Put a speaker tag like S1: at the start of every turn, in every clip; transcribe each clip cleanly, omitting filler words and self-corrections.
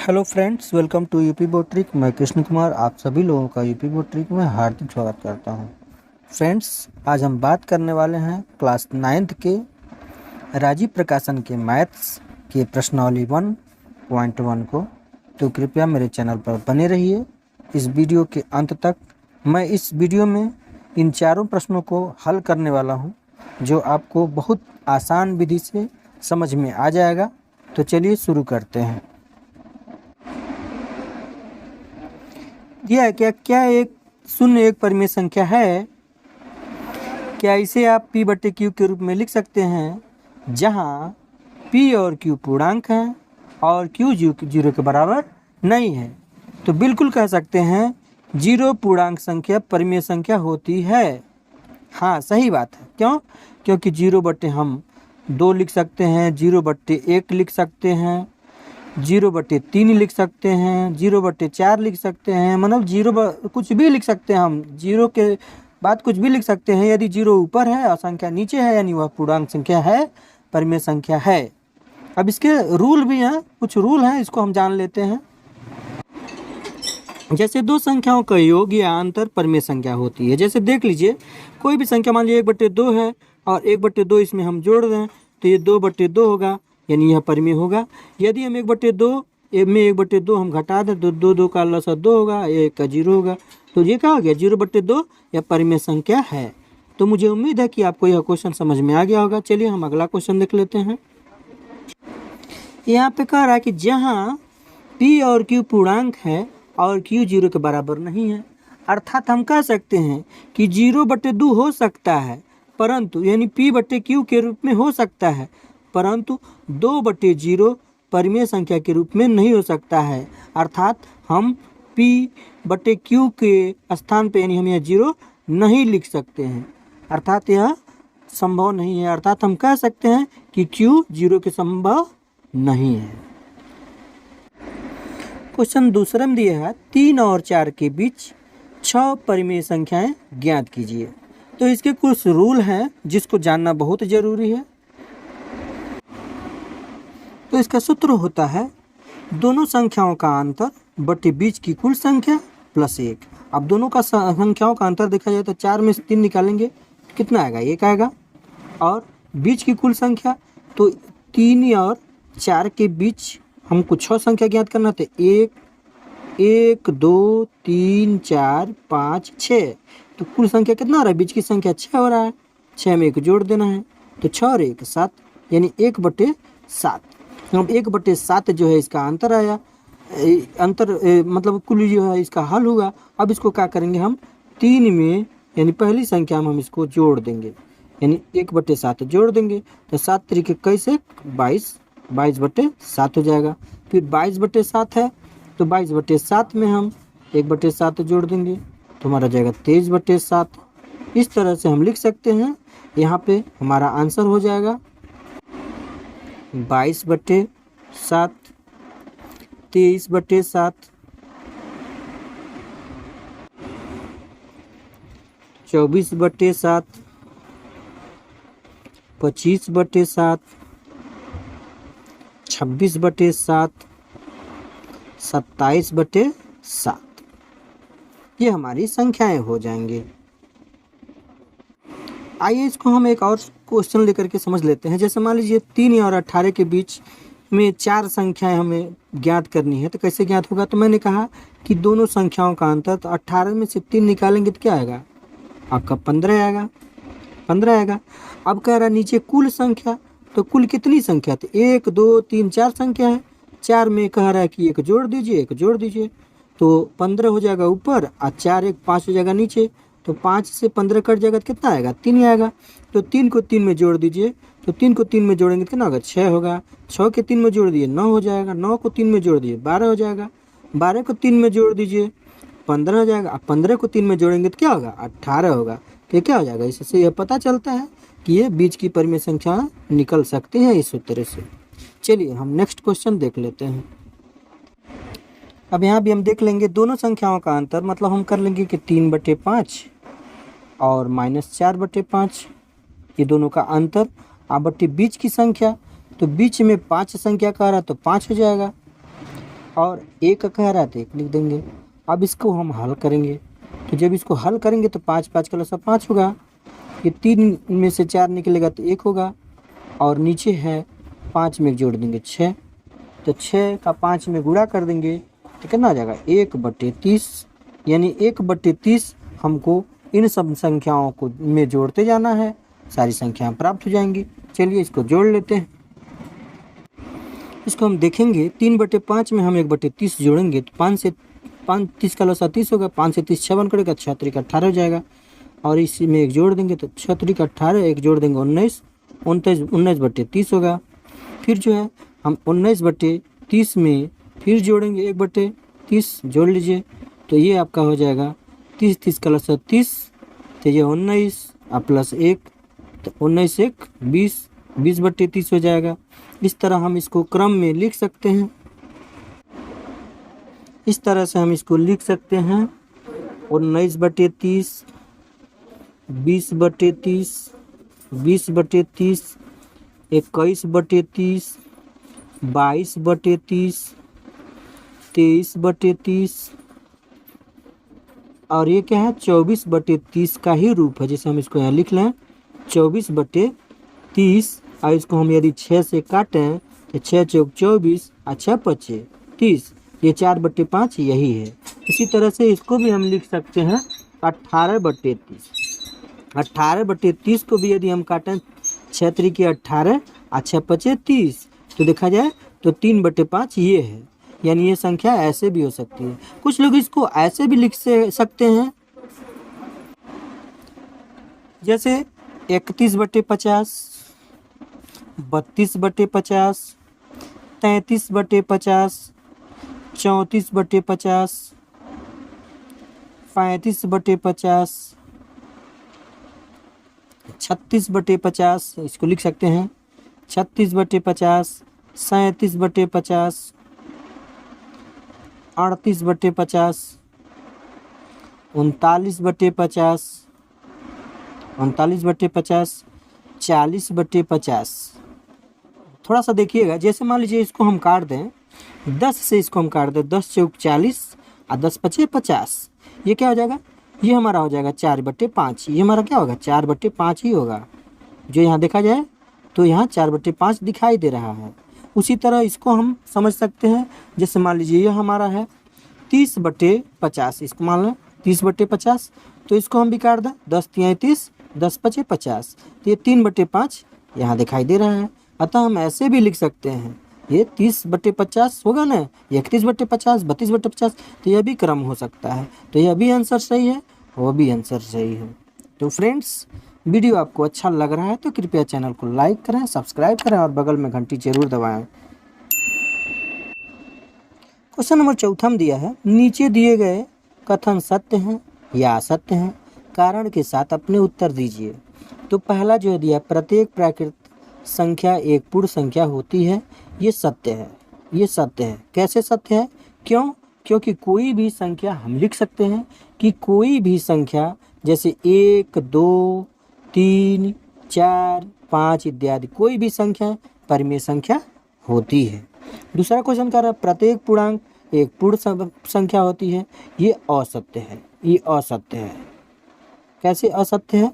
S1: Hello friends, welcome to UP board trick. मैं कृष्ण कुमार आप सभी लोगों का यूपी बोर्ड ट्रिक में हार्दिक स्वागत करता हूं। फ्रेंड्स, आज हम बात करने वाले हैं क्लास 9th के राजीव प्रकाशन के मैथ्स के प्रश्नावली 1.1 को। तो कृपया मेरे चैनल पर बने रहिए इस वीडियो के अंत तक। मैं इस वीडियो में इन चारों प्रश्नों को हल करने वाला हूं, जो आपको बहुत आसान विधि से समझ में आ जाएगा। तो चलिए शुरू करते हैं। दिया है क्या एक शून्य एक परिमेय संख्या है? क्या इसे आप p बटे क्यू के रूप में लिख सकते हैं, जहां p और q पूर्णांक हैं और q जीरो के बराबर नहीं है? तो बिल्कुल कह सकते हैं जीरो पूर्णांक संख्या परिमेय संख्या होती है। हाँ, सही बात है। क्यों? क्योंकि 0/, हम 2 लिख सकते हैं, 0/1 लिख सकते हैं, 0/3 लिख सकते हैं, 0/4 लिख सकते हैं। मतलब कुछ भी लिख सकते हैं। हम जीरो के बाद कुछ भी लिख सकते हैं। यदि जीरो ऊपर है और संख्या नीचे है, यानी वह पूर्णांक संख्या है, परिमेय संख्या है। अब इसके रूल भी हैं, कुछ रूल हैं, इसको हम जान लेते हैं। जैसे दो संख्याओं का योग या अंतर परिमेय संख्या होती है। जैसे देख लीजिए, कोई भी संख्या मान लीजिए 1/2 है और 1/2 इसमें हम जोड़ दें तो ये 2/2 होगा, यानी यह परिमेय होगा। यदि हम 1/2 में 1/2 हम घटा दें तो 2 का लसा 2 होगा, 1 का 0 होगा। तो ये क्या हो गया? 0/2 यह परिमेय संख्या है। तो मुझे उम्मीद है कि आपको यह क्वेश्चन समझ में आ गया होगा। चलिए हम अगला क्वेश्चन देख लेते हैं। यहाँ पे कह रहा है कि जहाँ p और q पूर्णांक है और q 0 के बराबर नहीं है, अर्थात हम कह सकते हैं कि 0/2 हो सकता है, परंतु यानी p/q के रूप में हो सकता है, परंतु 2/0 परिमेय संख्या के रूप में नहीं हो सकता है। अर्थात हम p/q के स्थान पे यानी हम यह 0 नहीं लिख सकते हैं, अर्थात यह संभव नहीं है। अर्थात हम कह सकते हैं कि q 0 के संभव नहीं है। क्वेश्चन दूसरा में दिया है 3 और 4 के बीच 6 परिमेय संख्याएं ज्ञात कीजिए। तो इसके कुछ रूल हैं जिसको जानना बहुत जरूरी है। तो इसका सूत्र होता है दोनों संख्याओं का अंतर बटे बीच की कुल संख्या प्लस 1। अब दोनों का संख्याओं का अंतर देखा जाए तो 4 में से 3 निकालेंगे, कितना आएगा? 1 आएगा। और बीच की कुल संख्या, तो 3 और 4 के बीच हमको 6 संख्या ज्ञात करना था। 1 2 3 4 5 6। तो कुल संख्या कितना हो रहा है? बीच की संख्या 6 हो रहा है। 6 में 1 जोड़ देना है, तो 6 और 1 7, यानी 1/7। अब 1/7 जो है इसका अंतर आया। मतलब कुल जो है इसका हल होगा। अब इसको क्या करेंगे? हम 3 में यानी पहली संख्या में हम इसको जोड़ देंगे, यानी 1/7 जोड़ देंगे। तो 7 तरीके कैसे 22, 22/7 हो जाएगा। फिर 22/7 है तो 22/7 में हम 1/7 जोड़ देंगे तो हमारा जाएगा 23/7। इस तरह से हम लिख सकते हैं। यहाँ पे हमारा आंसर हो जाएगा 22/7, 23/7, 24/7, 25/7, 26/7, 27/7। ये हमारी संख्याएं हो जाएंगे। आइए इसको हम एक और क्वेश्चन लेकर के समझ लेते हैं। जैसे मान लीजिए 3 और 18 के बीच में 4 संख्याएं हमें ज्ञात करनी है। तो कैसे ज्ञात होगा? तो मैंने कहा कि दोनों संख्याओं का अंतर, तो 18 में से 3 निकालेंगे तो क्या आएगा? आपका 15 आएगा। 15 आएगा। अब कह रहा है नीचे कुल संख्या, तो कुल कितनी संख्या थी? 1 2 3 4 संख्या है। 4 में कह रहा है कि 1 जोड़ दीजिए, 1 जोड़ दीजिए, तो 15 हो जाएगा ऊपर और 4 1 5 हो जाएगा नीचे। तो 5 से 15 कट जाएगा तो कितना आएगा? 3 ही आएगा। तो 3 को 3 में जोड़ दीजिए, तो 3 को 3 में जोड़ेंगे तो कितना होगा? 6 होगा। 6 के 3 में जोड़ दिए 9 हो जाएगा। 9 को 3 में जोड़ दिए 12 हो जाएगा। 12 को 3 में जोड़ दीजिए 15 हो जाएगा। अब 15 को 3 में जोड़ेंगे तो क्या होगा? 18 होगा। तो क्या हो जाएगा? इससे यह पता चलता है कि ये बीच की परिमेय संख्या निकल सकती है इस सूत्र से। चलिए हम नेक्स्ट क्वेश्चन देख लेते हैं। अब यहाँ भी हम देख लेंगे दोनों संख्याओं का अंतर, मतलब हम कर लेंगे कि 3/5 और -4/5, ये दोनों का अंतर। अब बटे बीच की संख्या, तो बीच में 5 संख्या का रहा तो 5 हो जाएगा। और एक कह रहा था 1 लिख देंगे। अब इसको हम हल करेंगे, तो जब इसको हल करेंगे तो 5 5 का लसा 5 होगा, ये 3 में से 4 निकलेगा तो 1 होगा, और नीचे है 5 में जोड़ देंगे 6, तो 6 का 5 में गुणा कर देंगे तो कितना आ जाएगा 1/30, यानी 1/30 हमको इन सब संख्याओं को में जोड़ते जाना है, सारी संख्याएं प्राप्त हो जाएंगी। चलिए इसको जोड़ लेते हैं। इसको हम देखेंगे 3/5 में हम 1/30 जोड़ेंगे तो 5 से 5 30 का लसा 30 होगा, 5 से 30 6 करेगा, 6 3 18 हो जाएगा, और इसी में 1 जोड़ देंगे तो 6 3 18, 1 जोड़ देंगे 19, 19/30 होगा। फिर जो है हम 19/30 में फिर जोड़ेंगे 1/30, जोड़ लीजिए तो ये आपका हो जाएगा 30 30 का लसा 30, तो ये 19 और प्लस 1, तो 19 1 20, 20/30 हो जाएगा। इस तरह हम इसको क्रम में लिख सकते हैं, इस तरह से हम इसको लिख सकते हैं 19/30, 20/30, 20/30, 21/30, 22/30, 23/30, और ये क्या है 24/30 का ही रूप है। जैसे हम इसको यहाँ लिख लें 24/30, और इसको हम यदि 6 से काटें तो 6 चौक 24 और 6 पचे 30, ये 4/5 यही है। इसी तरह से इसको भी हम लिख सकते हैं 18/30, 18/30 को भी यदि हम काटें 6 3 18 और 6 5 30, तो देखा जाए तो 3/5 ये है, यानी ये संख्या ऐसे भी हो सकती है। कुछ लोग इसको ऐसे भी लिख सकते हैं, जैसे 31/50, 32/50, 33/50, 34/50, 35/50, 36/50, इसको लिख सकते हैं 36/50, 37/50, 38/50, 39/50, 39/50, 40/50। थोड़ा सा देखिएगा, जैसे मान लीजिए इसको हम काट दें 10 से, इसको हम काट दें 10 चौक 40 और 10 पचे 50, ये क्या हो जाएगा, ये हमारा हो जाएगा 4/5, ये हमारा क्या होगा 4/5 ही होगा। जो यहाँ देखा जाए तो यहाँ 4/5 दिखाई दे रहा है। उसी तरह इसको हम समझ सकते हैं, जैसे मान लीजिए ये हमारा है 30/50, इसको मान लें 30/50, तो इसको हम भी काट दें 10 तिहाई 30, 10 पचे 50, तो ये 3/5 यहाँ दिखाई दे रहा है। अतः हम ऐसे भी लिख सकते हैं, ये 30/50 होगा ना, 31/50, 32/50, तो यह भी क्रम हो सकता है। तो यह भी आंसर सही है, वो भी आंसर सही है। तो फ्रेंड्स, वीडियो आपको अच्छा लग रहा है तो कृपया चैनल को लाइक करें, सब्सक्राइब करें और बगल में घंटी जरूर दबाएं। क्वेश्चन नंबर 4 में दिया है, नीचे दिए गए कथन सत्य हैं या असत्य हैं, कारण के साथ अपने उत्तर दीजिए। तो पहला जो दिया, प्रत्येक प्राकृत संख्या एक पूर्ण संख्या होती है, ये सत्य है, ये सत्य है। कैसे सत्य है? क्यों? क्योंकि कोई भी संख्या हम लिख सकते हैं कि कोई भी संख्या जैसे 1 2 3 4 5 इत्यादि कोई भी संख्या परिमेय संख्या होती है। दूसरा क्वेश्चन कह रहा है, प्रत्येक पूर्णांक एक पूर्ण संख्या होती है, ये असत्य है, ये असत्य है। कैसे असत्य है?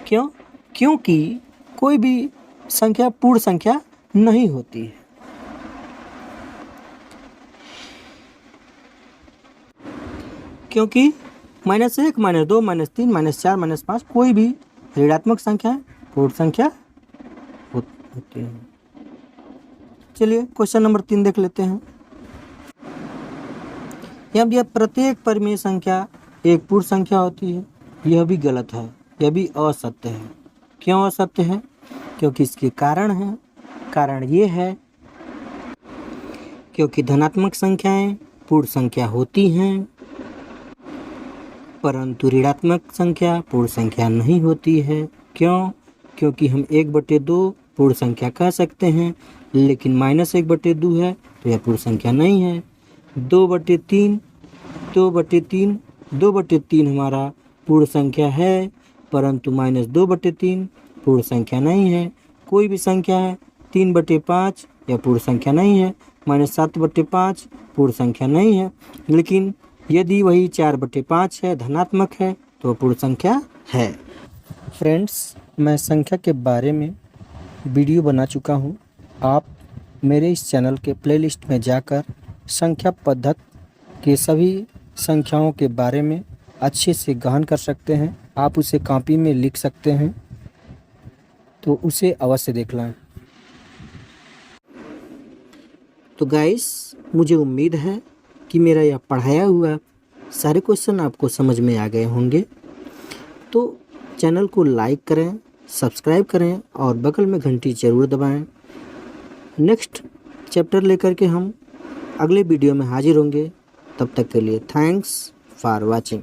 S1: क्यों? क्योंकि कोई भी संख्या पूर्ण संख्या नहीं होती है। क्योंकि -1 -2 -3 -4 -5 कोई भी ऋणात्मक संख्या पूर्ण संख्या होती है। चलिए क्वेश्चन नंबर 3 देख लेते हैं। यहाँ भी प्रत्येक परिमेय संख्या एक पूर्ण संख्या होती है, यह भी गलत है, यह भी असत्य है। क्यों असत्य है? क्योंकि इसके कारण है। कारण ये है क्योंकि धनात्मक संख्याएं पूर्ण संख्या होती हैं, परंतु ऋणात्मक संख्या पूर्ण संख्या नहीं होती है। क्यों? क्योंकि हम 1/2 पूर्ण संख्या कह सकते हैं, लेकिन -1/2 है तो यह पूर्ण संख्या नहीं है। 2/3 2/3 हमारा पूर्ण संख्या है, परंतु -2/3 पूर्ण संख्या नहीं है। कोई भी संख्या है 3/5 यह पूर्ण संख्या नहीं है, -7/5 पूर्ण संख्या नहीं है, लेकिन यदि वही 4/5 है, धनात्मक है, तो पूर्ण संख्या है। फ्रेंड्स, मैं संख्या के बारे में वीडियो बना चुका हूँ। आप मेरे इस चैनल के प्लेलिस्ट में जाकर संख्या पद्धति के सभी संख्याओं के बारे में अच्छे से गहन कर सकते हैं। आप उसे कॉपी में लिख सकते हैं, तो उसे अवश्य देख लें। तो गाइस, मुझे उम्मीद है कि मेरा यह पढ़ाया हुआ सारे क्वेश्चन आपको समझ में आ गए होंगे। तो चैनल को लाइक करें, सब्सक्राइब करें और बगल में घंटी ज़रूर दबाएं। नेक्स्ट चैप्टर लेकर के हम अगले वीडियो में हाजिर होंगे। तब तक के लिए थैंक्स फॉर वॉचिंग।